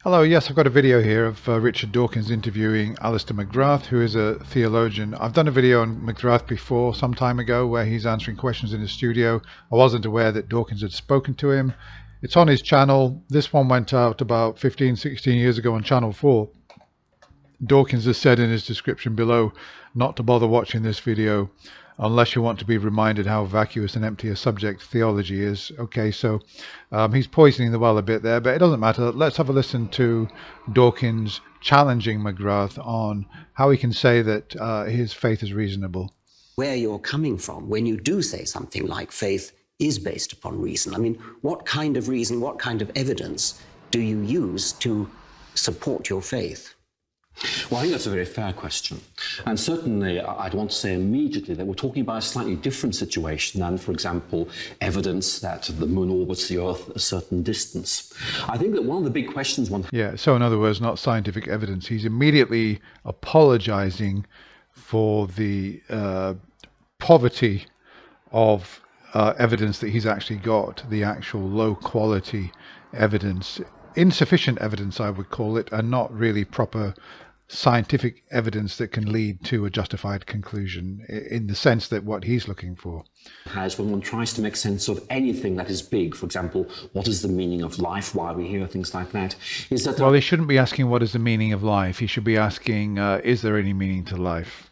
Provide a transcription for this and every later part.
Hello, yes, I've got a video here of Richard Dawkins interviewing Alistair McGrath, who is a theologian. I've done a video on McGrath before, some time ago, where he's answering questions in his studio. I wasn't aware that Dawkins had spoken to him. It's on his channel. This one went out about 15, 16 years ago on Channel 4. Dawkins has said in his description below not to bother watching this video unless you want to be reminded how vacuous and empty a subject theology is. Okay, so he's poisoning the well a bit there, but it doesn't matter. Let's have a listen to Dawkins challenging McGrath on how he can say that his faith is reasonable. Where you're coming from when you do say something like faith is based upon reason. I mean, what kind of reason, what kind of evidence do you use to support your faith? Well, I think that's a very fair question. And certainly, I'd want to say immediately that we're talking about a slightly different situation than, for example, evidence that the moon orbits the Earth a certain distance. I think that one of the big questions one... Yeah, so in other words, not scientific evidence. He's immediately apologizing for the poverty of evidence that he's actually got, the actual low quality evidence. Insufficient evidence, I would call it, and not really proper scientific evidence that can lead to a justified conclusion in the sense that what he's looking for. As when one tries to make sense of anything that is big, for example, what is the meaning of life, why we hear things like that, is that... Well, he shouldn't be asking what is the meaning of life. He should be asking, is there any meaning to life?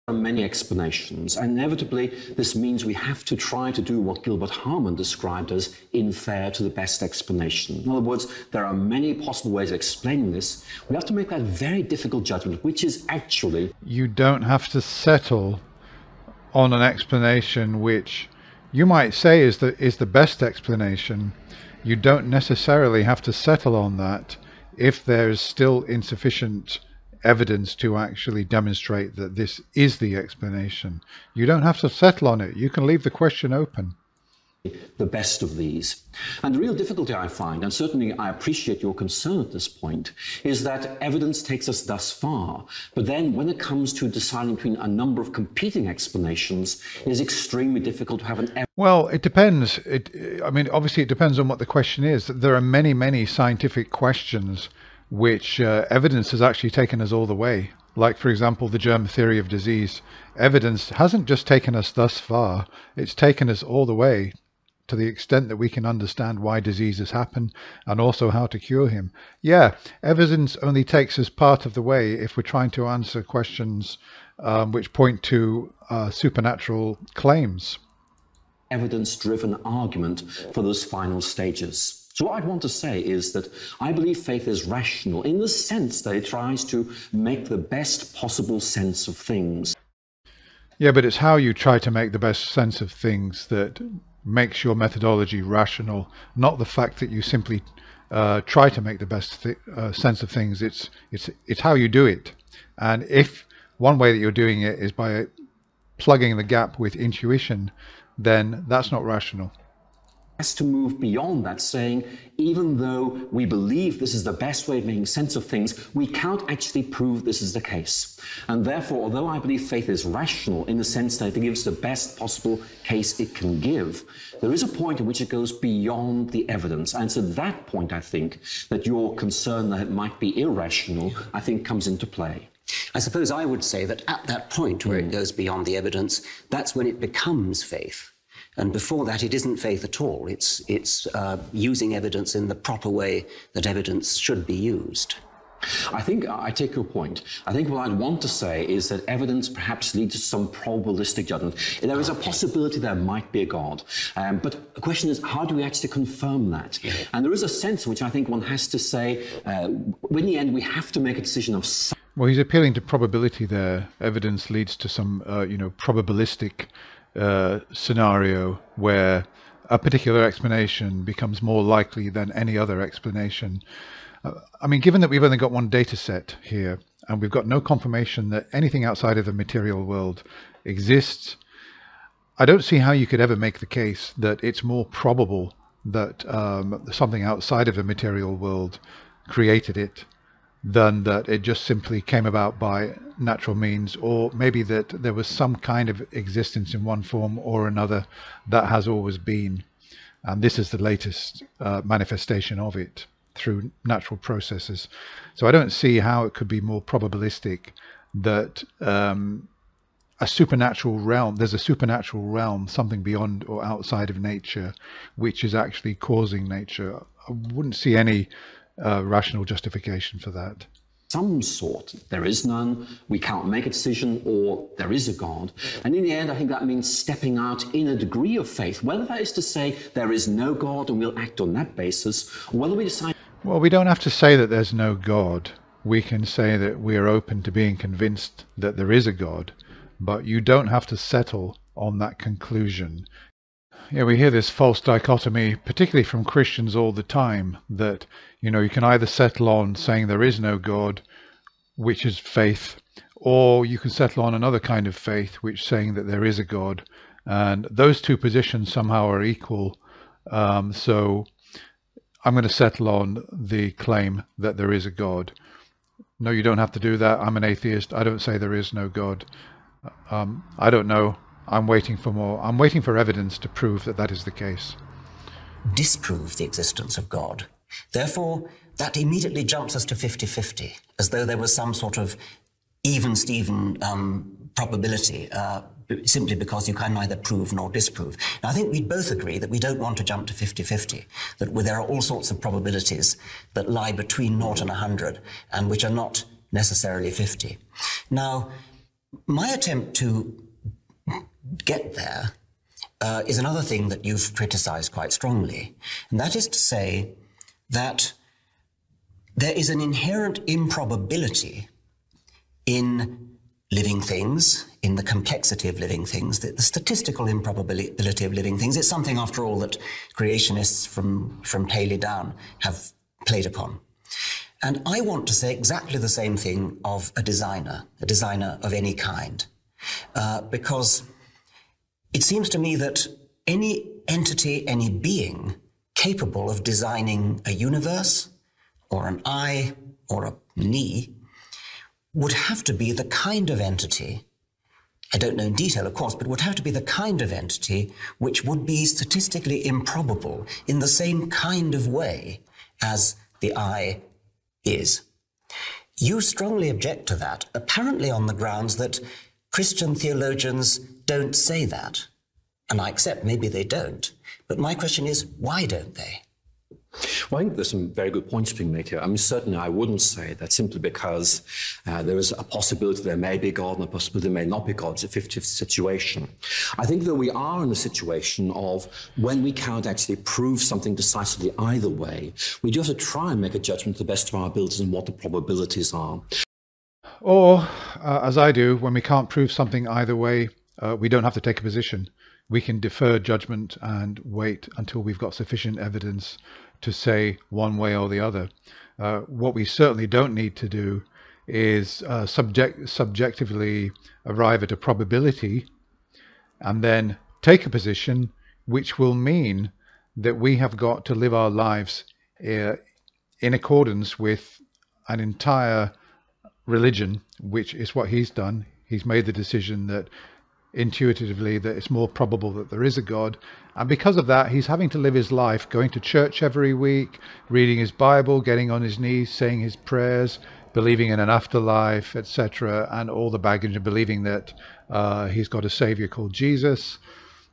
There are many explanations. Inevitably, this means we have to try to do what Gilbert Harman described as infer to the best explanation. In other words, there are many possible ways of explaining this. We have to make that very difficult judgment, which is actually... You don't have to settle on an explanation which you might say is the best explanation. You don't necessarily have to settle on that if there's still insufficient evidence to actually demonstrate that this is the explanation. You don't have to settle on it. You can leave the question open. The best of these. And the real difficulty I find, and certainly I appreciate your concern at this point, is that evidence takes us thus far, but then when it comes to deciding between a number of competing explanations, it is extremely difficult to have an... Well, it depends. I mean, obviously it depends on what the question is. There are many, many scientific questions which evidence has actually taken us all the way. Like, for example, the germ theory of disease. Evidence hasn't just taken us thus far, it's taken us all the way to the extent that we can understand why diseases happen and also how to cure him. Yeah, evidence only takes us part of the way if we're trying to answer questions which point to supernatural claims. Evidence-driven argument for those final stages. So what I'd want to say is that I believe faith is rational in the sense that it tries to make the best possible sense of things. Yeah, but it's how you try to make the best sense of things that makes your methodology rational, not the fact that you simply try to make the best sense of things. It's how you do it. And if one way that you're doing it is by plugging the gap with intuition, then that's not rational. Has to move beyond that, saying even though we believe this is the best way of making sense of things, we can't actually prove this is the case. And therefore, although I believe faith is rational in the sense that it gives the best possible case it can give, there is a point at which it goes beyond the evidence. And it's at that point, I think, that your concern that it might be irrational, I think, comes into play. I suppose I would say that at that point where it goes beyond the evidence, that's when it becomes faith. And before that, it isn't faith at all. It's using evidence in the proper way that evidence should be used. I think I take your point. I think what I'd want to say is that evidence perhaps leads to some probabilistic judgment. There is a possibility there might be a God. But the question is, how do we actually confirm that? Yeah. And there is a sense in which I think one has to say, in the end, we have to make a decision of... Well, he's appealing to probability there. Evidence leads to some, probabilistic scenario where a particular explanation becomes more likely than any other explanation. I mean, given that we've only got one data set here and we've got no confirmation that anything outside of the material world exists, I don't see how you could ever make the case that it's more probable that something outside of the material world created it than that it just simply came about by natural means, or maybe that there was some kind of existence in one form or another that has always been, and this is the latest manifestation of it. through natural processes. So I don't see how it could be more probabilistic that a supernatural realm, there's a supernatural realm, something beyond or outside of nature, which is actually causing nature. I wouldn't see any rational justification for that. Some sort. There is none, we can't make a decision, or there is a God. And in the end, I think that means stepping out in a degree of faith, whether that is to say there is no God and we'll act on that basis, or whether we decide... Well, we don't have to say that there's no God. We can say that we are open to being convinced that there is a God, but you don't have to settle on that conclusion. Yeah, we hear this false dichotomy, particularly from Christians all the time, that, you know, you can either settle on saying there is no God, which is faith, or you can settle on another kind of faith, which is saying that there is a God. And those two positions somehow are equal. So I'm going to settle on the claim that there is a God. No, you don't have to do that. I'm an atheist. I don't say there is no God. I don't know. I'm waiting for more. I'm waiting for evidence to prove that that is the case. Disprove the existence of God. Therefore, that immediately jumps us to 50-50, as though there was some sort of even-Steven probability, simply because you can neither prove nor disprove. Now, I think we'd both agree that we don't want to jump to 50-50, that there are all sorts of probabilities that lie between 0 and 100, and which are not necessarily 50. Now, my attempt to get there is another thing that you've criticized quite strongly, and that is to say that there is an inherent improbability in living things, in the complexity of living things, the statistical improbability of living things. It's something, after all, that creationists from Paley down have played upon. And I want to say exactly the same thing of a designer of any kind, because it seems to me that any entity, any being capable of designing a universe, or an eye, or a knee, would have to be the kind of entity, I don't know in detail, of course, but would have to be the kind of entity which would be statistically improbable in the same kind of way as the eye is. You strongly object to that, apparently on the grounds that Christian theologians don't say that. And I accept maybe they don't. But my question is, why don't they? Well, I think there's some very good points being made here. I mean, certainly I wouldn't say that simply because there is a possibility there may be God and a possibility there may not be God. It's a 50-50 situation. I think that we are in a situation of when we cannot actually prove something decisively either way, we do have to try and make a judgment to the best of our abilities and what the probabilities are. Or, as I do, when we can't prove something either way, we don't have to take a position. We can defer judgment and wait until we've got sufficient evidence to say one way or the other. What we certainly don't need to do is subjectively arrive at a probability and then take a position which will mean that we have got to live our lives in accordance with an entire religion, which is what he's done. He's made the decision that intuitively that it's more probable that there is a God, and because of that he's having to live his life going to church every week, reading his Bible, getting on his knees, saying his prayers, believing in an afterlife, etc., and all the baggage of believing that he's got a savior called Jesus.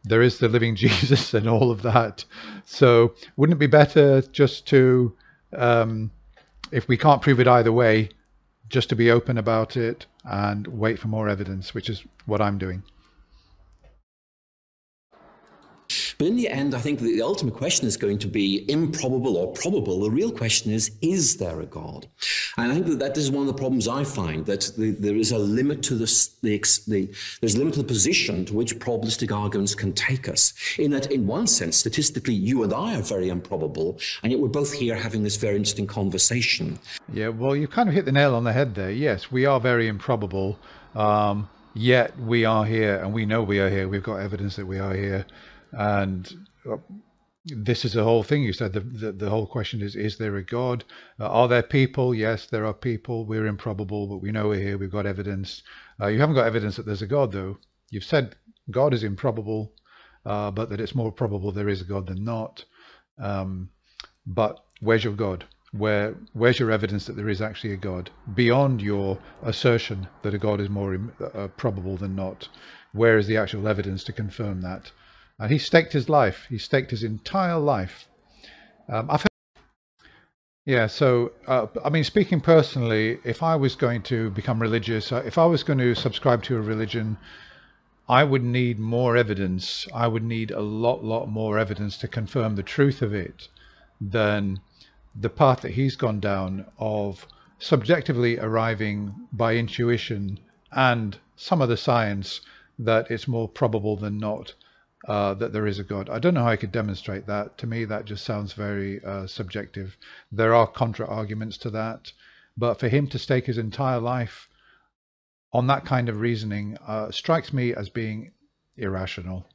There is the living Jesus and all of that. So wouldn't it be better just to, if we can't prove it either way, just to be open about it and wait for more evidence, which is what I'm doing. But in the end, I think the ultimate question is going to be improbable or probable. The real question is there a God? And I think that is one of the problems I find, that there is a limit to there's a limit to the position to which probabilistic arguments can take us. In that, in one sense, statistically, you and I are very improbable, and yet we're both here having this very interesting conversation. Yeah, well, you kind of hit the nail on the head there. Yes, we are very improbable, yet we are here, and we know we are here. We've got evidence that we are here. And this is the whole thing. You said the whole question is there a God? Are there people? Yes, there are people. We're improbable, but we know we're here. We've got evidence. You haven't got evidence that there's a God, though. You've said God is improbable, but that it's more probable there is a God than not. But where's your God? Where's your evidence that there is actually a God beyond your assertion that a God is more probable than not? Where is the actual evidence to confirm that? And he staked his life. He staked his entire life. I've heard, yeah. So I mean, speaking personally, if I was going to become religious, if I was going to subscribe to a religion, I would need more evidence. I would need a lot more evidence to confirm the truth of it than the path that he's gone down of subjectively arriving by intuition and some of the science that it's more probable than not that there is a God. I don't know how I could demonstrate that. To me, that just sounds very subjective. There are contra-arguments to that, but for him to stake his entire life on that kind of reasoning strikes me as being irrational.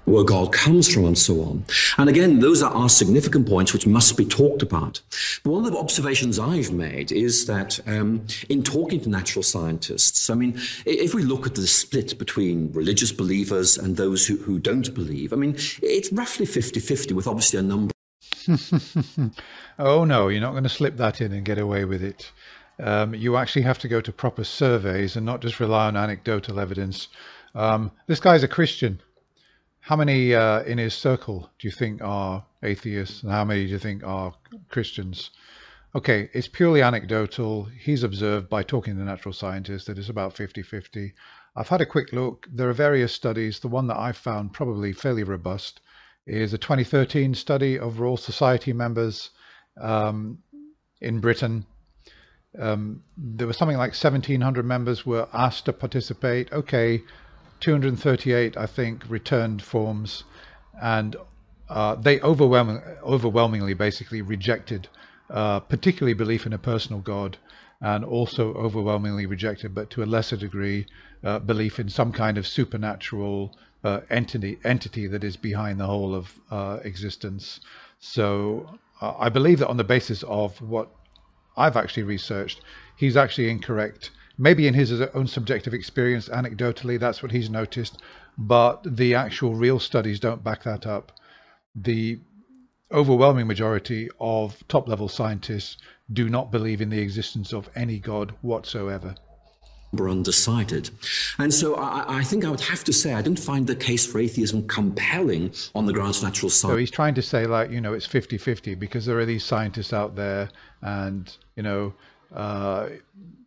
Where God comes from and so on. And again, those are significant points which must be talked about. But one of the observations I've made is that in talking to natural scientists, I mean, if we look at the split between religious believers and those who don't believe, I mean, it's roughly 50-50 with obviously a number. Oh no, you're not going to slip that in and get away with it. You actually have to go to proper surveys and not just rely on anecdotal evidence. This guy's a Christian. How many in his circle do you think are atheists, and how many do you think are Christians? Okay, it's purely anecdotal. He's observed by talking to natural scientists that it's about 50-50. I've had a quick look. There are various studies. The one that I've found probably fairly robust is a 2013 study of Royal Society members in Britain. There was something like 1,700 members were asked to participate. Okay, 238, I think, returned forms, and they overwhelmingly basically rejected particularly belief in a personal God, and also overwhelmingly rejected, but to a lesser degree, belief in some kind of supernatural entity that is behind the whole of existence. So I believe that on the basis of what I've actually researched, he's actually incorrect. Maybe in his own subjective experience, anecdotally, that's what he's noticed, but the actual real studies don't back that up. The overwhelming majority of top-level scientists do not believe in the existence of any God whatsoever. Undecided. And so I think I would have to say I don't find the case for atheism compelling on the grounds of natural science. So he's trying to say, like, you know, it's 50-50 because there are these scientists out there, and, you know,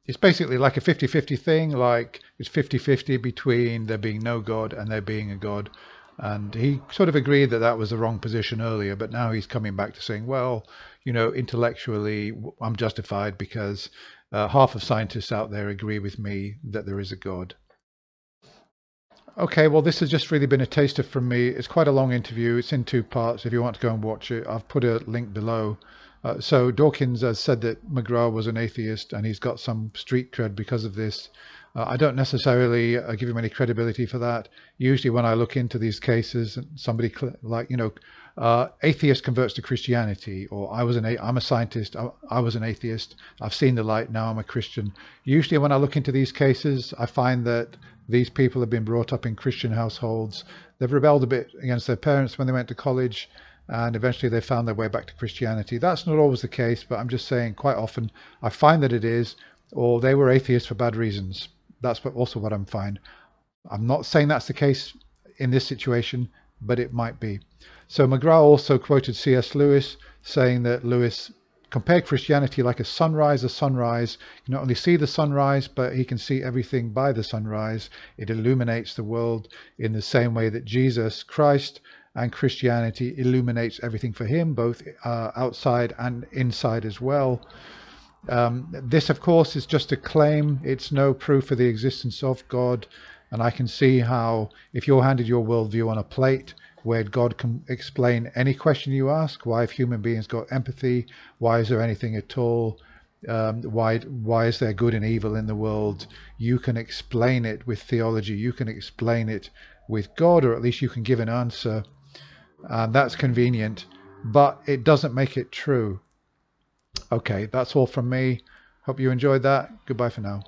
it's basically like a 50-50 thing, like it's 50-50 between there being no God and there being a God. And he sort of agreed that that was the wrong position earlier, but now he's coming back to saying, well, you know, intellectually I'm justified because half of scientists out there agree with me that there is a God. Okay, well, this has just really been a taster from me. It's quite a long interview. It's in 2 parts. If you want to go and watch it, I've put a link below. So Dawkins has said that McGrath was an atheist, and he's got some street cred because of this. I don't necessarily give him any credibility for that. Usually when I look into these cases, somebody like, you know, atheist converts to Christianity, or I'm a scientist, I was an atheist, I've seen the light, now I'm a Christian. Usually when I look into these cases, I find that these people have been brought up in Christian households. They've rebelled a bit against their parents when they went to college, and eventually they found their way back to Christianity. That's not always the case, but I'm just saying quite often I find that it is, or they were atheists for bad reasons. That's also what I'm finding. I'm not saying that's the case in this situation, but it might be. So McGrath also quoted C.S. Lewis, saying that Lewis compared Christianity like a sunrise. You can not only see the sunrise, but he can see everything by the sunrise. It illuminates the world in the same way that Jesus Christ and Christianity illuminates everything for him, both outside and inside as well. This, of course, is just a claim. It's no proof of the existence of God. And I can see how, if you're handed your worldview on a plate, where God can explain any question you ask, why have human beings got empathy? Why is there anything at all? Why is there good and evil in the world? You can explain it with theology. You can explain it with God, or at least you can give an answer. And that's convenient, but it doesn't make it true. Okay, that's all from me. Hope you enjoyed that. Goodbye for now.